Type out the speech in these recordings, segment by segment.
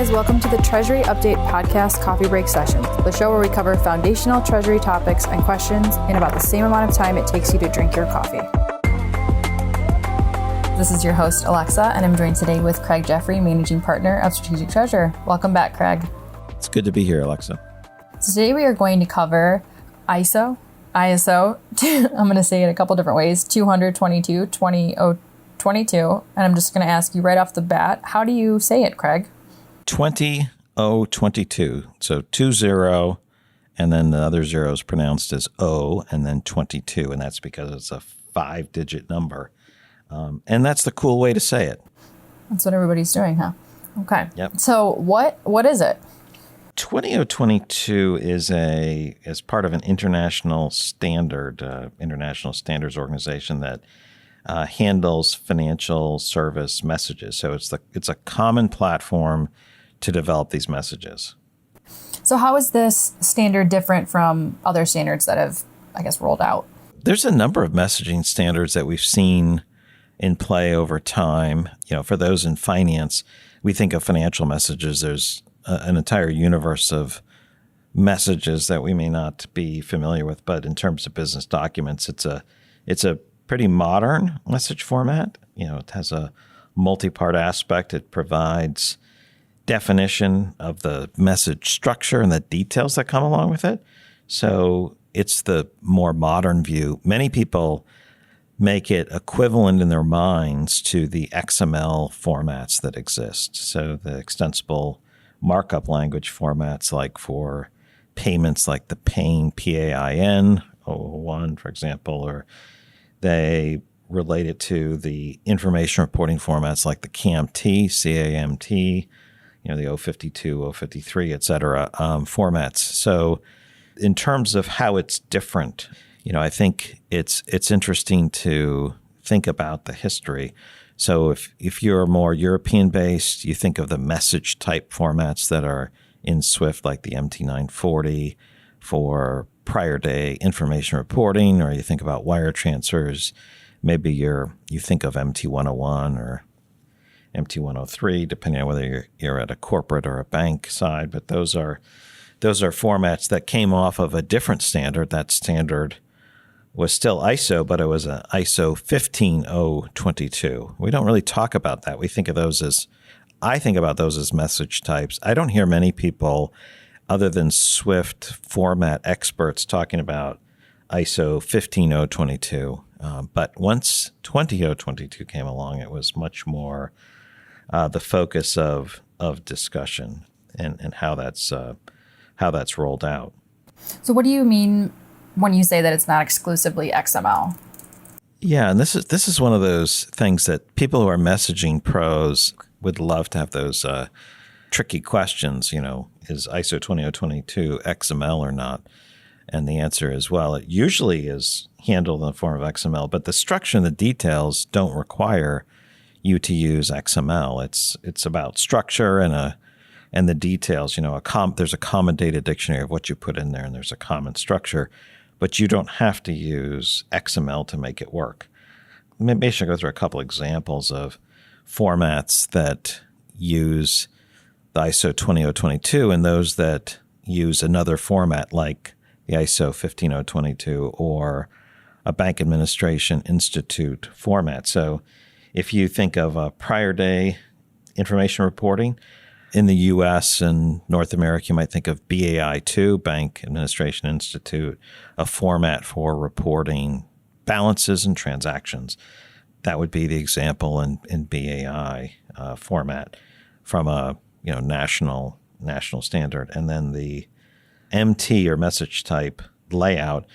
guys, welcome to the Treasury Update Podcast Coffee Break Sessions, the show where we cover foundational Treasury topics and questions in about the same amount of time it takes you to drink your coffee. This is your host, Alexa, and I'm joined today with Craig Jeffery, Managing Partner of Strategic Treasure. Welcome back, Craig. It's good to be here, Alexa. So today we are going to cover ISO, I'm going to say it a couple different ways, 222-2022, and I'm just going to ask you right off the bat, how do you say it, Craig? 20022. So 20, and then the other zero is pronounced as O, and then 22, and that's because it's a 5-digit number. And that's the cool way to say it. That's what everybody's doing, huh? Okay. Yep. So what is it? 20022 is part of an international standards organization that handles financial service messages. So it's a common platform to develop these messages. So how is this standard different from other standards that have, I guess, rolled out? There's a number of messaging standards that we've seen in play over time. You know, for those in finance, we think of financial messages. There's an entire universe of messages that we may not be familiar with, but in terms of business documents, it's a pretty modern message format. You know, it has a multi-part aspect. It provides definition of the message structure and the details that come along with it. So it's the more modern view. Many people make it equivalent in their minds to the XML formats that exist. So the extensible markup language formats, like for payments, like the PAIN, PAIN 001, for example, or they relate it to the information reporting formats like the CAMT, CAMT, you know, the 052, 053, et cetera, formats. So in terms of how it's different, you know, I think it's interesting to think about the history. So if you're more European-based, you think of the message type formats that are in Swift, like the MT940 for prior day information reporting, or you think about wire transfers, maybe you think of MT101 or MT103, depending on whether you're at a corporate or a bank side. But those are formats that came off of a different standard. That standard was still ISO, but it was an ISO 15022. We don't really talk about that. I think about those as message types. I don't hear many people other than Swift format experts talking about ISO 15022. But once 20022 came along, it was much more the focus of discussion and how that's rolled out. So what do you mean when you say that it's not exclusively XML? Yeah, and this is one of those things that people who are messaging pros would love to have those tricky questions. You know, is ISO 20022 XML or not? And the answer is, well, it usually is handled in the form of XML, but the structure and the details don't require you to use XML. It's about structure and the details. You know, there's a common data dictionary of what you put in there, and there's a common structure, but you don't have to use XML to make it work. Maybe I should go through a couple examples of formats that use the ISO 20022 and those that use another format like the ISO 15022 or a Bank Administration Institute format. So if you think of a prior day information reporting in the U.S. and North America, you might think of BAI2, Bank Administration Institute, a format for reporting balances and transactions. That would be the example in BAI format from a national standard. And then the MT or message type layout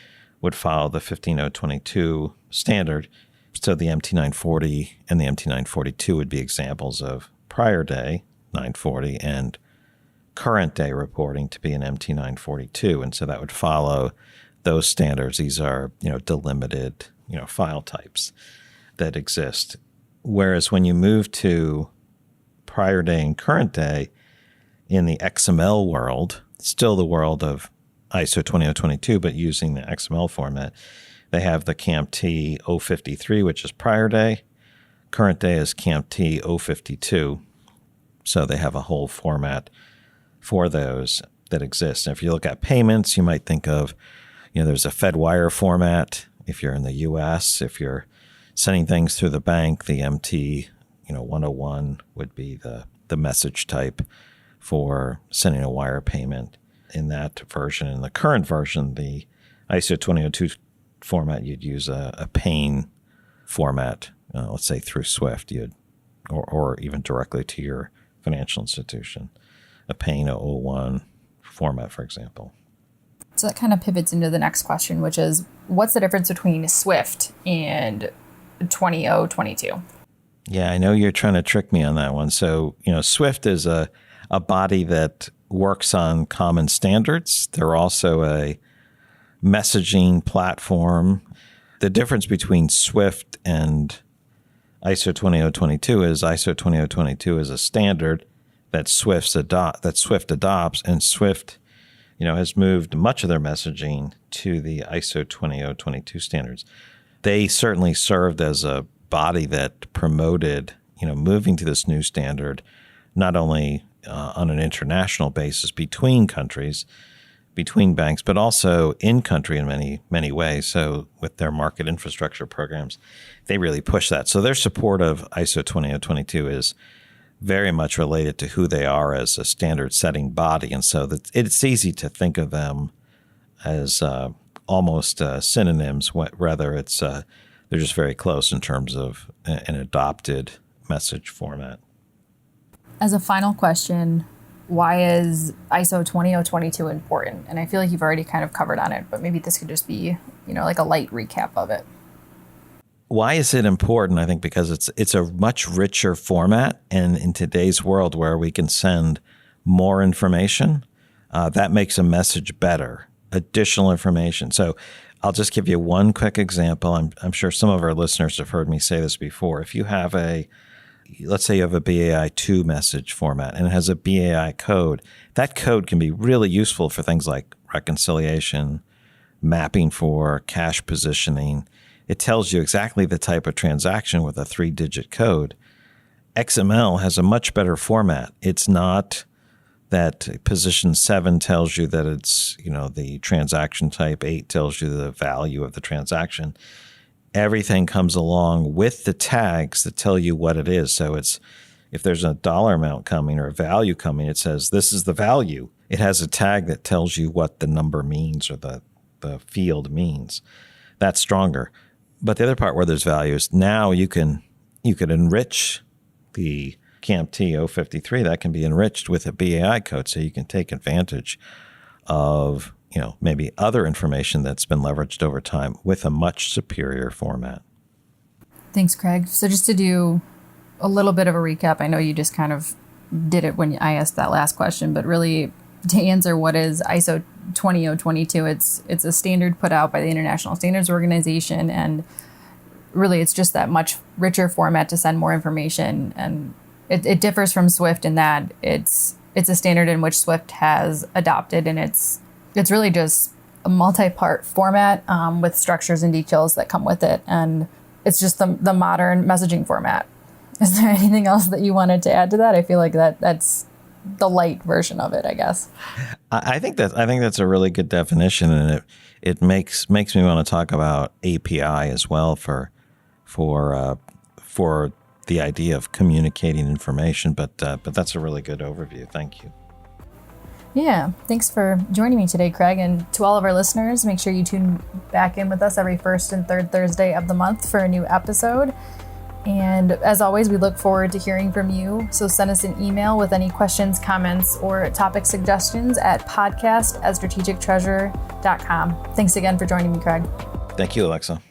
would follow the 15022 standard. So the MT940 and the MT942 would be examples of prior day 940 and current day reporting to be an MT942. And so that would follow those standards. These are, delimited, file types that exist. Whereas when you move to prior day and current day in the XML world, still the world of ISO 20022, but using the XML format, they have the CAMT 053, which is prior day. Current day is CAMT 052. So they have a whole format for those that exist. And if you look at payments, you might think of, there's a FedWire format if you're in the U.S. If you're sending things through the bank, the MT 101 would be the message type for sending a wire payment in that version. In the current version, the ISO 2002 format, you'd use a PAIN format, let's say through SWIFT, or even directly to your financial institution, a PAIN 001 format, for example. So that kind of pivots into the next question, which is, what's the difference between SWIFT and 20022? Yeah, I know you're trying to trick me on that one. So, SWIFT is a body that works on common standards. They're also a messaging platform. The difference between SWIFT and ISO 20022 is ISO 20022 is a standard that SWIFT adopts, and SWIFT, has moved much of their messaging to the ISO 20022 standards. They certainly served as a body that promoted, moving to this new standard, not only on an international basis between countries, between banks, but also in country in many, many ways. So with their market infrastructure programs, they really push that. So their support of ISO 20022 is very much related to who they are as a standard setting body. And so it's easy to think of them as almost synonyms, rather they're just very close in terms of an adopted message format. As a final question, why is ISO 20022 important? And I feel like you've already kind of covered on it, but maybe this could just be, like a light recap of it. Why is it important? I think because it's a much richer format, and in today's world where we can send more information, that makes a message better, additional information. So I'll just give you one quick example. I'm sure some of our listeners have heard me say this before. If you have let's say you have a BAI2 message format and it has a BAI code, that code can be really useful for things like reconciliation, mapping for cash positioning. It tells you exactly the type of transaction with a 3-digit code. XML has a much better format. It's not that position 7 tells you that it's, the transaction type, 8 tells you the value of the transaction. Everything comes along with the tags that tell you what it is. So if there's a dollar amount coming or a value coming, it says this is the value. It has a tag that tells you what the number means or the field means. That's stronger. But the other part where there's values, now you could enrich the CAMT 053. That can be enriched with a BAI code, so you can take advantage of maybe other information that's been leveraged over time with a much superior format. Thanks, Craig. So just to do a little bit of a recap, I know you just kind of did it when I asked that last question, but really to answer what is ISO 20022, it's a standard put out by the International Standards Organization, and really it's just that much richer format to send more information. And it differs from SWIFT in that it's a standard in which SWIFT has adopted, and it's really just a multi-part format with structures and details that come with it. And it's just the modern messaging format. Is there anything else that you wanted to add to that? I feel like that's the light version of it, I guess. I think that's a really good definition, and it makes me want to talk about API as well for the idea of communicating information. But that's a really good overview. Thank you. Yeah, thanks for joining me today, Craig. And to all of our listeners, make sure you tune back in with us every first and third Thursday of the month for a new episode. And as always, we look forward to hearing from you. So send us an email with any questions, comments, or topic suggestions at podcast@strategictreasurer.com. Thanks again for joining me, Craig. Thank you, Alexa.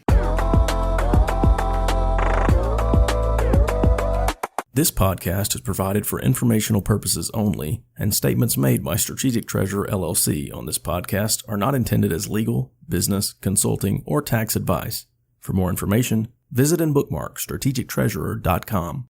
This podcast is provided for informational purposes only, and statements made by Strategic Treasurer LLC on this podcast are not intended as legal, business, consulting, or tax advice. For more information, visit and bookmark strategictreasurer.com.